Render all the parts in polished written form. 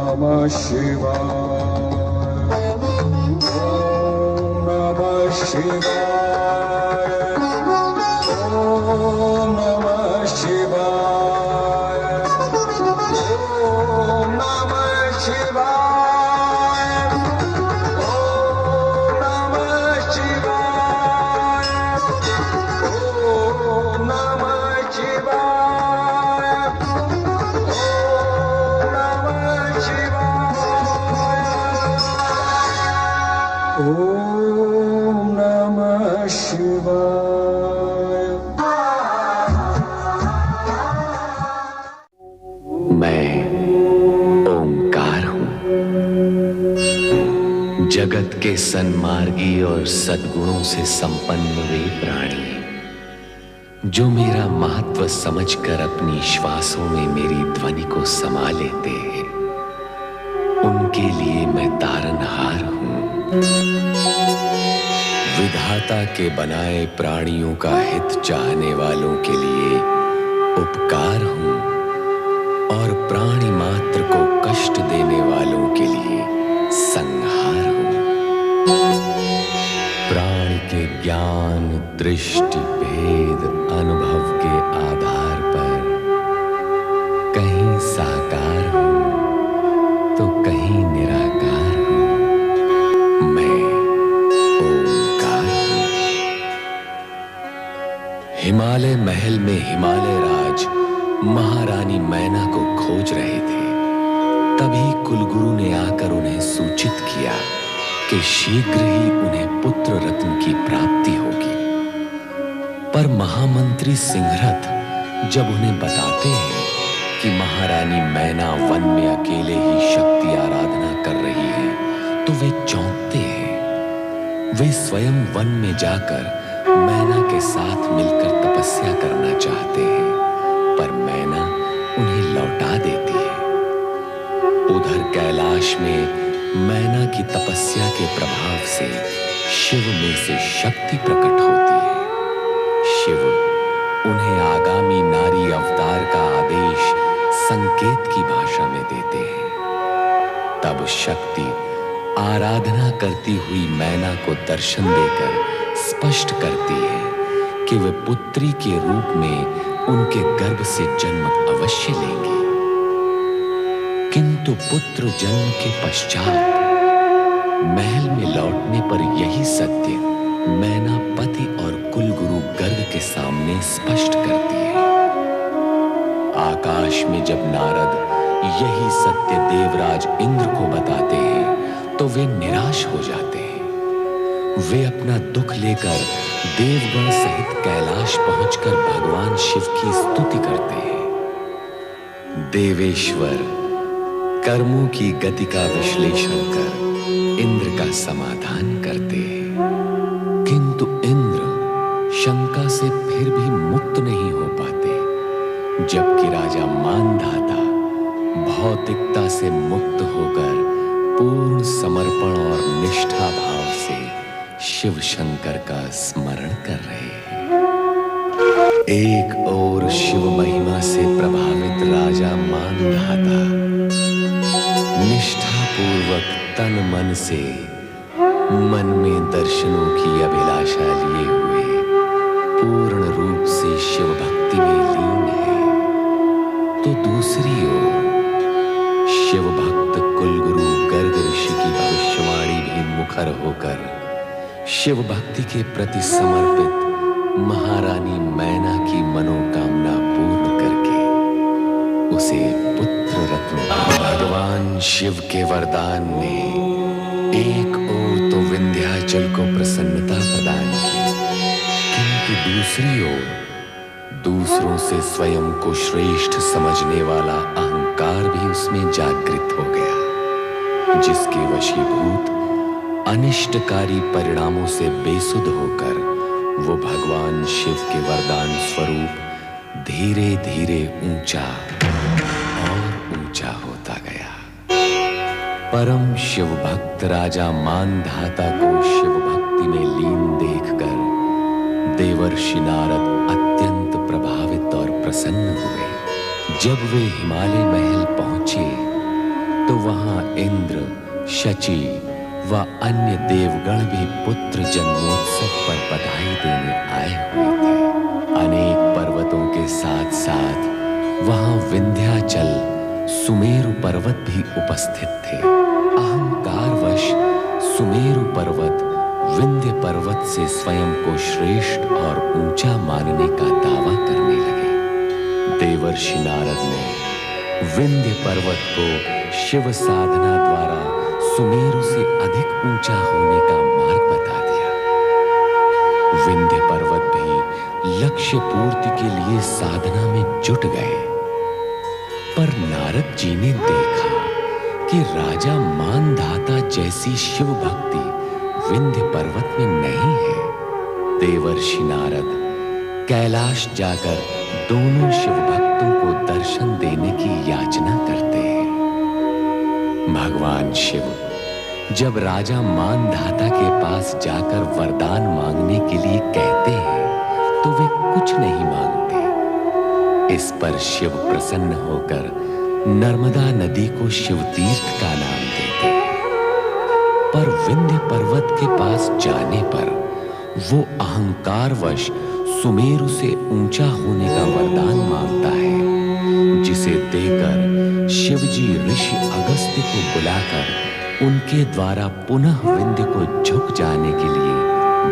नमः शिवाय। ओम नमः शिवाय। ओम नमः शिवाय। ओम नमः शिवाय। ओम नमः शिवाय। ओम नमः शिवाय। ओम नमः शिवाय। मैं ओंकार हूं, जगत के सन्मार्गी और सद्गुणों से संपन्न वे प्राणी जो मेरा महत्व समझकर अपनी श्वासों में मेरी ध्वनि को समा लेते हैं, उनके लिए मैं तारनहार हूं। विधाता के बनाए प्राणियों का हित चाहने वालों के लिए उपकार हूं और प्राणी मात्र को कष्ट देने वालों के लिए संहार हूं। प्राणी के ज्ञान, दृष्टि, भेद, अनुभव के आधार पर कहीं साकार हूं तो कहीं निराकार हूं। मैं ओंकार हूं। हिमालय महल में हिमालय राज महारानी मैना को खोज रहे थे। तभी कुलगुरु ने आकर उन्हें सूचित किया कि शीघ्र ही उन्हें पुत्र रत्न की प्राप्ति होगी। पर महामंत्री सिंहरथ जब उन्हें बताते हैं कि महारानी मैना वन में अकेले ही शक्ति आराधना कर रही है, तो वे चौंकते हैं। वे स्वयं वन में जाकर मैना के साथ मिलकर तपस्या करना चाहते हैं, पर मैना उन्हें लौटा देती है। उधर कैलाश में मैना की तपस्या के प्रभाव से शिव में से शक्ति प्रकट होती है। शिव उन्हें आगामी नारी अवतार का आदेश संकेत की भाषा में देते हैं। तब शक्ति आराधना करती हुई मैना को दर्शन देकर स्पष्ट करती है कि वे पुत्री के रूप में उनके गर्भ से जन्म अवश्य लेंगी। किंतु पुत्र जन्म के पश्चात महल में लौटने पर यही सत्य मैना पति और कुलगुरु गर्ग के सामने स्पष्ट करती है। आकाश में जब नारद यही सत्य देवराज इंद्र को बताते हैं, तो वे निराश हो जाते हैं। वे अपना दुख लेकर देवगण सहित कैलाश पहुंचकर भगवान शिव की स्तुति करते हैं। देवेश्वर कर्मों की गति का विश्लेषण कर इंद्र का समाधान करते हैं, किंतु इंद्र शंका से फिर भी मुक्त नहीं हो पाते, जबकि राजा मानधाता भौतिकता से मुक्त होकर पूर्ण समर्पण और निष्ठा भाव से शिव शंकर का स्मरण कर रहे हैं। एक और शिव महिमा से प्रभावित राजा मानधाता निष्ठा पूर्वक तन मन से मन में दर्शनों की अभिलाषा लिए हुए पूर्ण रूप से शिव भक्ति में लीन है। तो दूसरी ओर शिव भक्त कुलगुरु गर्ग ऋषि की भविष्यवाणी भी मुखर होकर शिव भक्ति के प्रति समर्पित महारानी मैना की मनोकामना पूर्ण करके उसे पुत्र रत्न। भगवान शिव के वरदान ने एक ओर तो विंध्याचल को प्रसन्नता प्रदान की, किंतु दूसरी ओर दूसरों से स्वयं को श्रेष्ठ समझने वाला अहंकार भी उसमें जागृत हो गया, जिसके वशीभूत अनिष्टकारी परिणामों से बेसुध होकर वो भगवान शिव के वरदान स्वरूप धीरे धीरे ऊंचा और ऊंचा होता गया। परम शिव भक्त राजा मानधाता को शिव भक्ति में लीन देखकर देवर्षि नारद अत्यंत प्रभावित और प्रसन्न हुए। जब वे हिमालय महल पहुंचे तो वहां इंद्र, शची व अन्य देवगण भी पुत्र जन्मोत्सव पर बधाई देने आए हुए थे। अनेक पर्वतों के साथ साथ वहां विंध्याचल, सुमेरु पर्वत भी उपस्थित थे। अहंकारवश सुमेरु पर्वत विंध्य पर्वत से स्वयं को श्रेष्ठ और ऊंचा मानने का दावा करने लगे। देवर्षि नारद ने विंध्य पर्वत को शिव साधना द्वारा सुमेरु से अधिक ऊंचा होने का मार्ग बता दिया। विंध्य पर्वत भी लक्ष्य पूर्ति के लिए साधना में जुट गए। पर नारद जी ने देखा कि राजा मानधाता जैसी शिव भक्ति विंध्य पर्वत में नहीं है। देवर्षि नारद कैलाश जाकर दोनों शिव भक्तों को दर्शन देने की याचना करते हैं। भगवान शिव जब राजा मानधाता के पास जाकर वरदान मांगने के लिए कहते हैं तो वे कुछ नहीं मांगते। इस पर शिव प्रसन्न होकर नर्मदा नदी को शिव तीर्थ का नाम देते हैं। पर विंध्य पर्वत के पास जाने पर वो अहंकारवश सुमेरु से ऊंचा होने का वरदान मांगता है, जिसे देकर शिवजी ऋषि अगस्त्य को बुलाकर उनके द्वारा पुनः विंध्य को झुक जाने के लिए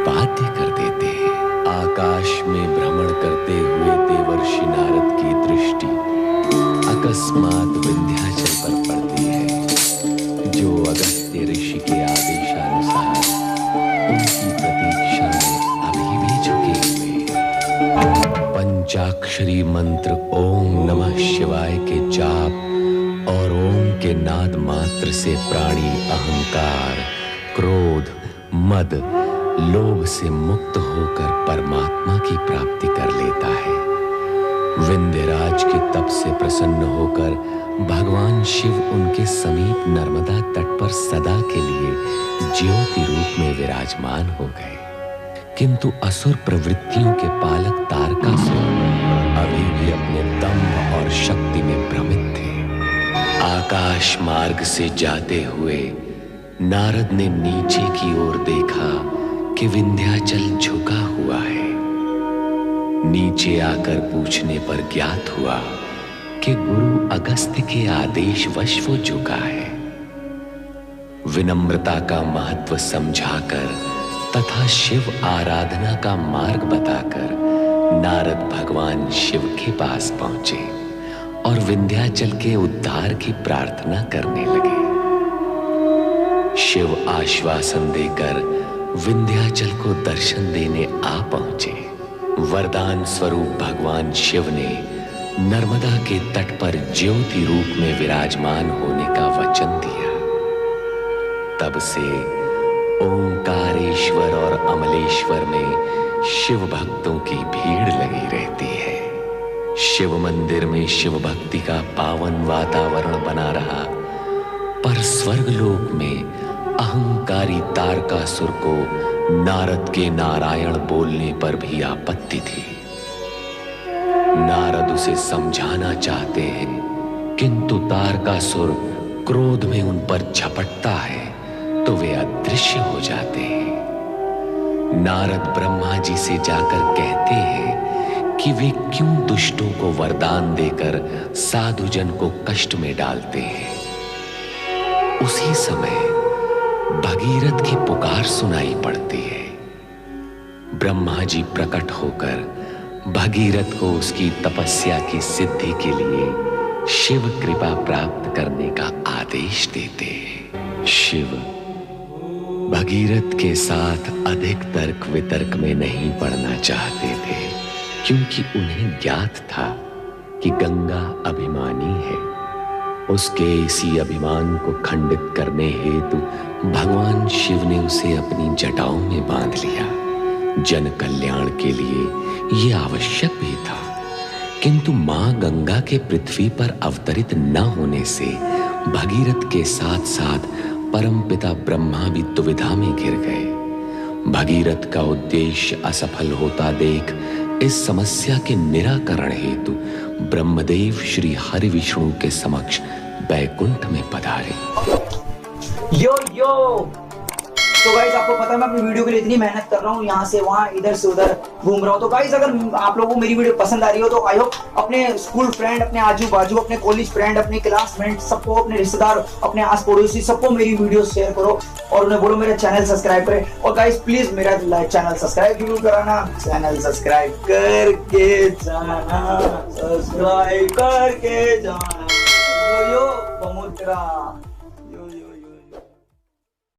बाध्य कर देते हैं। आकाश में भ्रमण करते हुए देवर्षि नारद की दृष्टि अकस्मात विंध्याचल पर पड़ती है, जो अगस्त्य ऋषि के आदेशानुसार उनकी प्रतीक्षा में अभी भी झुके हुए हैं। पंचाक्षरी मंत्र ओम नमः शिवाय के जाप और ओम के नाद मात्र से प्राणी अहंकार, क्रोध, मद, लोभ से मुक्त होकर परमात्मा की प्राप्ति कर लेता है। विंध्यराज के तप से प्रसन्न होकर भगवान शिव उनके समीप नर्मदा तट पर सदा के लिए ज्योति रूप में विराजमान हो गए। किंतु असुर प्रवृत्तियों के पालक तारकासुर अभी भी अपने दम्भ और शक्ति में भ्रमित थे। आकाश मार्ग से जाते हुए नारद ने नीचे की ओर देखा कि विंध्याचल झुका हुआ है। नीचे आकर पूछने पर ज्ञात हुआ कि गुरु अगस्त्य के आदेशवश वो झुका है। विनम्रता का महत्व समझाकर तथा शिव आराधना का मार्ग बताकर नारद भगवान शिव के पास पहुंचे और विंध्याचल के उद्धार की प्रार्थना करने लगे। शिव आश्वासन देकर विंध्याचल को दर्शन देने आ पहुंचे। वरदान स्वरूप भगवान शिव ने नर्मदा के तट पर ज्योति रूप में विराजमान होने का वचन दिया। तब से ओंकारेश्वर और अमलेश्वर में शिव भक्तों की भीड़ लगी रहती है। शिव मंदिर में शिव भक्ति का पावन वातावरण बना रहा, पर स्वर्गलोक में अहंकारी तारकासुर को नारद के नारायण बोलने पर भी आपत्ति थी। नारद उसे समझाना चाहते हैं, किंतु तारकासुर क्रोध में उन पर झपटता है तो वे अदृश्य हो जाते हैं। नारद ब्रह्मा जी से जाकर कहते हैं कि वे क्यों दुष्टों को वरदान देकर साधुजन को कष्ट में डालते हैं। उसी समय भगीरथ की पुकार सुनाई पड़ती है। ब्रह्मा जी प्रकट होकर भगीरथ को उसकी तपस्या की सिद्धि के लिए शिव कृपा प्राप्त करने का आदेश देते हैं। शिव भगीरथ के साथ अधिक तर्क वितर्क में नहीं पड़ना चाहते थे, क्योंकि उन्हें ज्ञात था कि गंगा अभिमानी है। उसके इसी अभिमान को खंडित करने हेतु भगवान शिव ने उसे अपनी जटाओं में बांध लिया। जन कल्याण के लिए यह आवश्यक भी था, किंतु मां गंगा के पृथ्वी पर अवतरित न होने से भगीरथ के साथ साथ परमपिता ब्रह्मा भी दुविधा में घिर गए। भगीरथ का उद्देश्य असफल होता देख इस समस्या के निराकरण हेतु ब्रह्मदेव श्री हरि विष्णु के समक्ष बैकुंठ में पधारे। यो यो तो गाइस आपको पता है मैं अपनी वीडियो के लिए इतनी मेहनत कर रहा हूँ, यहाँ से वहाँ इधर से उधर घूम रहा हूँ। तो गाइस अगर आप लोगों को मेरी वीडियो पसंद आ रही हो तो आई होप अपने स्कूल फ्रेंड, अपने आजू बाजू, अपने कॉलेज फ्रेंड, अपने क्लासमेट, सबको, अपने रिश्तेदार, अपने आस पड़ोसी, सबको मेरी वीडियो शेयर करो और उन्हें बोलो मेरा चैनल सब्सक्राइब करें। और गाइस प्लीज मेरा चैनल सब्सक्राइब जरूर कराना, चैनल सब्सक्राइब करके जाना, सब्सक्राइब करके जाना। यो यो बमुत्रा।